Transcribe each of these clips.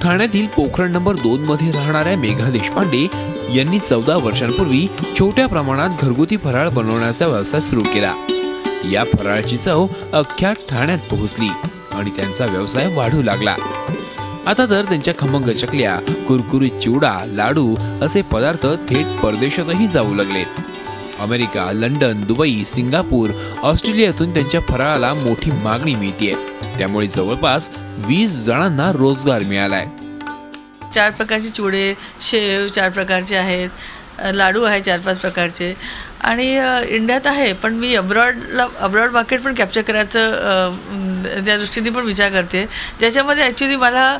ठाण्यातील पोखरण नंबर 2 मध्ये राहणाऱ्या मेघा देशपांडे यांनी 14 वर्षांपूर्वी छोट्या प्रमाणात घरगुती फराळ बनवण्याचा व्यवसाय सुरू केला। या फराळाची चव अख्ख्या ठाण्यात पोहोचली आणि त्यांचा व्यवसाय वाढू लागला। आता तर त्यांच्या खमंग चकल्या, कुरकुरीत चिवडा, लाडू असे पदार्थ थेट परदेशातही जाऊ लागलेत। अमेरिका, लंडन, दुबई, सिंगापूर, ऑस्ट्रेलियातून त्यांच्या फराळाला मोठी मागणी मिळते। त्यामुळे जवळपास 20 जणांना रोजगार मिळालाय। 4 प्रकारचे चिवडे, शेव 4 प्रकारचे आहेत, लाडू आहे 4-5 प्रकारचे आणि इंडियात आहे, पण मी अब्रॉड मार्केट पण कॅप्चर करायचं त्या दृष्टीने पण विचार करते, ज्याच्यामध्ये ॲक्च्युली मला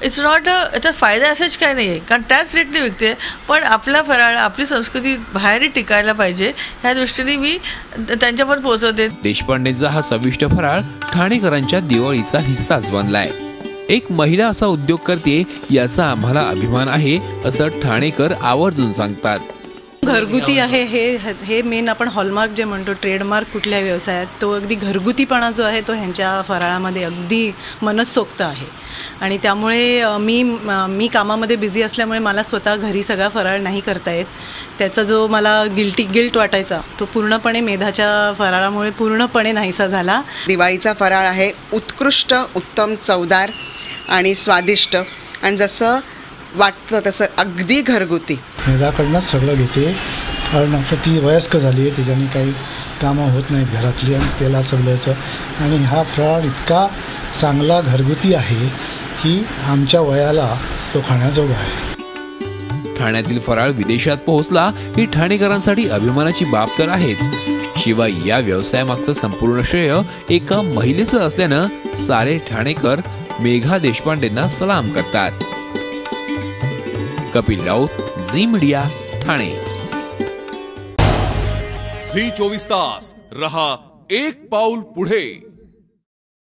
इट्स नॉट याचा फायदा असाच काय नाही आहे, कारण त्याच रेटने विकते, पण आपला फराळ, आपली संस्कृती बाहेरही टिकायला पाहिजे ह्या दृष्टीने मी त्यांच्यापर्यंत पोहोचवते। देशपांडेंचा हा चविष्ट फराळ ठाणेकरांच्या दिवाळीचा हिस्साच बनलाय। एक महिला असा उद्योग करते याचा आम्हाला अभिमान आहे, असं ठाणेकर आवर्जून सांगतात। घरगुती आहे हे मेन आपण हॉलमार्क जे म्हणतो, ट्रेडमार्क कुठल्या व्यवसायात, तो अगदी घरगुतीपणा जो आहे तो ह्यांच्या फराळामध्ये अगदी मनसोक्त आहे। आणि त्यामुळे मी कामामध्ये बिझी असल्यामुळे मला स्वतः घरी सगळा फराळ नाही करता येत। त्याचा जो मला गिल्ट वाटायचा तो पूर्णपणे मेधाच्या फराळामुळे पूर्णपणे नाहीसा झाला। दिवाळीचा फराळ आहे उत्कृष्ट, उत्तम, चवदार आणि स्वादिष्ट आणि जसं वाटतं तसं अगदी घरगुती। मेधाकडनंच सगळं घेते, कारण आता ती वयस्क झाली आहे, तिच्याने काही कामं होत नाहीत घरातली आणि त्याला चवल्याचं, आणि हा फराळ इतका चांगला घरगुती आहे की आमच्या वयाला तो खाण्याजोगा आहे। ठाण्यातील फराळ विदेशात पोहोचला ही ठाणेकरांसाठी अभिमानाची बाब तर आहेच, शिवाय या व्यवसायामागचं संपूर्ण श्रेय एका महिलेचं असल्यानं सारे ठाणेकर मेघा देशपांडेंना सलाम करतात। कपिल राऊत, झी मीडिया, ठाणे। झी 24 तास रहा एक पाऊल पुढे।